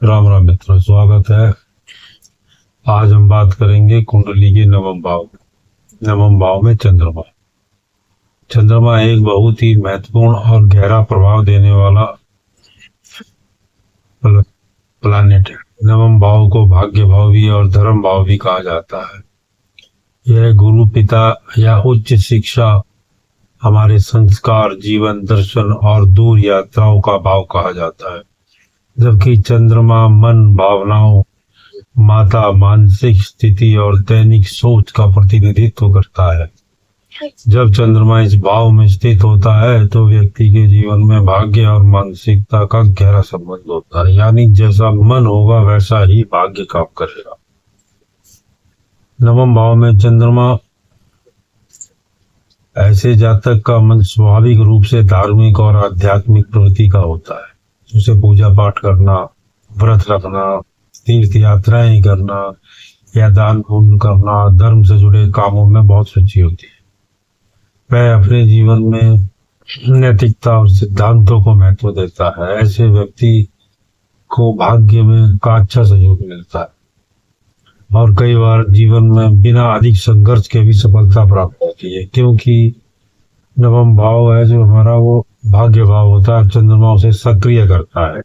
राम राम मित्रों, स्वागत है। आज हम बात करेंगे कुंडली के नवम भाव। नवम भाव में चंद्रमा। चंद्रमा एक बहुत ही महत्वपूर्ण और गहरा प्रभाव देने वाला प्लानेट है। नवम भाव को भाग्य भाव भी और धर्म भाव भी कहा जाता है। यह गुरु, पिता या उच्च शिक्षा, हमारे संस्कार, जीवन दर्शन और दूर यात्राओं का भाव कहा जाता है। जबकि चंद्रमा मन, भावनाओं, माता, मानसिक स्थिति और दैनिक सोच का प्रतिनिधित्व करता है। जब चंद्रमा इस भाव में स्थित होता है तो व्यक्ति के जीवन में भाग्य और मानसिकता का गहरा संबंध होता है। यानी जैसा मन होगा वैसा ही भाग्य काम करेगा। नवम भाव में चंद्रमा ऐसे जातक का मन स्वाभाविक रूप से धार्मिक और आध्यात्मिक प्रवृत्ति का होता है। उसे पूजा पाठ करना, व्रत रखना, तीर्थ यात्राएं करना या दान पुण्य करना, धर्म से जुड़े कामों में बहुत रुचि होती है। वह अपने जीवन में नैतिकता और सिद्धांतों को महत्व देता है। ऐसे व्यक्ति को भाग्य में का अच्छा सहयोग मिलता है और कई बार जीवन में बिना अधिक संघर्ष के भी सफलता प्राप्त होती है, क्योंकि नवम भाव है जो हमारा वो भाग्य भाव होता है। चंद्रमा उसे सक्रिय करता है।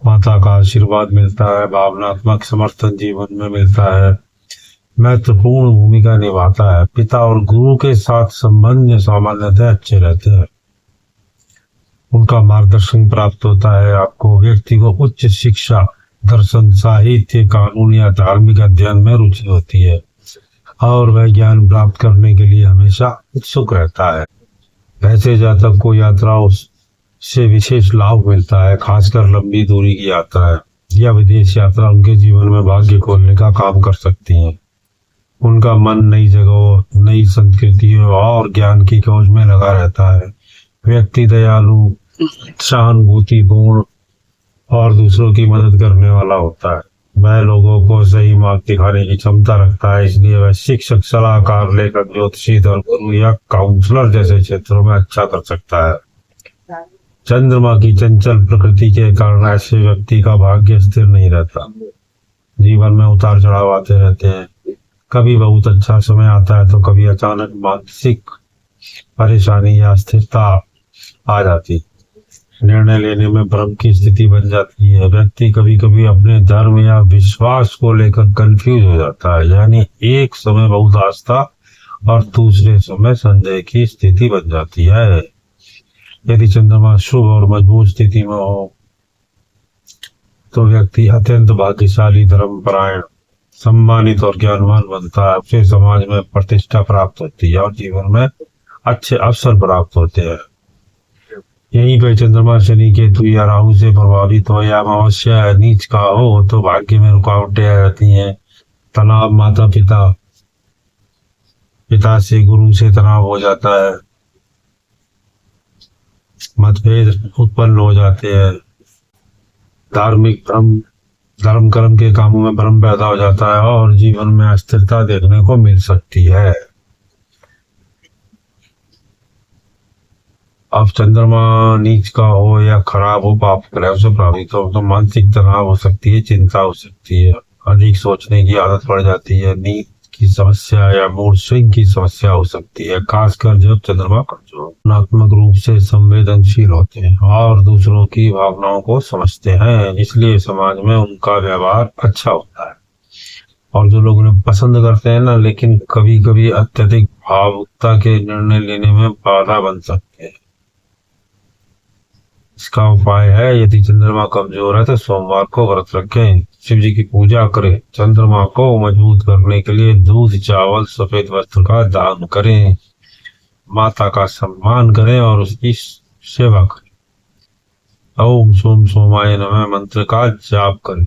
माता का आशीर्वाद मिलता है, भावनात्मक समर्थन जीवन में मिलता है, महत्वपूर्ण भूमिका निभाता है। पिता और गुरु के साथ संबंध सामान्यतः अच्छे रहते हैं। उनका मार्गदर्शन प्राप्त होता है। आपको व्यक्ति को उच्च शिक्षा, दर्शन, साहित्य, कानून या धार्मिक अध्ययन में रुचि होती है और वह ज्ञान प्राप्त करने के लिए हमेशा उत्सुक रहता है। ऐसे जातक को यात्राओं से विशेष लाभ मिलता है, खासकर लंबी दूरी की यात्रा या विदेश यात्रा उनके जीवन में भाग्य खोलने का काम कर सकती हैं। उनका मन नई जगहों, नई संस्कृतियों और ज्ञान की खोज में लगा रहता है। व्यक्ति दयालु, सहानुभूतिपूर्ण और दूसरों की मदद करने वाला होता है। वह लोगों को सही मार्ग दिखाने की क्षमता रखता है, इसलिए वह शिक्षक, सलाहकार, लेखक, ज्योतिषी, धर्मगुरु या काउंसलर जैसे क्षेत्रों में अच्छा कर सकता है। चंद्रमा की चंचल प्रकृति के कारण ऐसे व्यक्ति का भाग्य स्थिर नहीं रहता। जीवन में उतार चढ़ाव आते रहते हैं। कभी बहुत अच्छा समय आता है तो कभी अचानक मानसिक परेशानी या अस्थिरता आ जाती। निर्णय लेने में भ्रम की स्थिति बन जाती है। व्यक्ति कभी कभी अपने धर्म या विश्वास को लेकर कंफ्यूज हो जाता है। यानी एक समय बहुत आस्था और दूसरे समय संदेह की स्थिति बन जाती है। यदि चंद्रमा शुभ और मजबूत स्थिति में हो तो व्यक्ति अत्यंत भाग्यशाली, धर्मपरायण, सम्मानित और ज्ञानवान बनता है। उसे समाज में प्रतिष्ठा प्राप्त होती है और जीवन में अच्छे अवसर प्राप्त होते हैं। यहीं पर चंद्रमा शनि, केतु या राहु से प्रभावित हो या अमावस्या या नीच का हो तो भाग्य में रुकावटें आ जाती हैं। तनाव, माता पिता से, गुरु से तनाव हो जाता है। मतभेद उत्पन्न हो जाते हैं। धार्मिक भ्रम, धर्म कर्म के कामों में भ्रम पैदा हो जाता है और जीवन में अस्थिरता देखने को मिल सकती है। अब चंद्रमा नीच का हो या खराब हो, पाप ग्रह से प्रभावित हो तो मानसिक तनाव हो सकती है, चिंता हो सकती है, अधिक सोचने की आदत पड़ जाती है, नींद की समस्या या मूड स्विंग की समस्या हो सकती है। खासकर जब चंद्रमा कमजोर, भावनात्मक रूप से संवेदनशील होते हैं और दूसरों की भावनाओं को समझते हैं, इसलिए समाज में उनका व्यवहार अच्छा होता है और जो लोग उन्हें पसंद करते हैं ना, लेकिन कभी कभी अत्यधिक भावुकता के निर्णय लेने में बाधा बन सकते हैं। इसका उपाय है, यदि चंद्रमा कमजोर है तो सोमवार को व्रत रखें, शिव जी की पूजा करें। चंद्रमा को मजबूत करने के लिए दूध, चावल, सफेद वस्त्र का दान करें, माता का सम्मान करें और उसकी सेवा करें। ओम सोम सोमाय नमः मंत्र का जाप करें।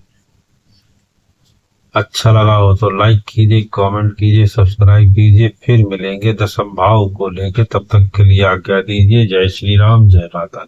अच्छा लगा हो तो लाइक कीजिए, कमेंट कीजिए, सब्सक्राइब कीजिए। फिर मिलेंगे दशम भाव को लेके, तब तक के लिए आज्ञा दीजिए। जय श्री राम, जय माता।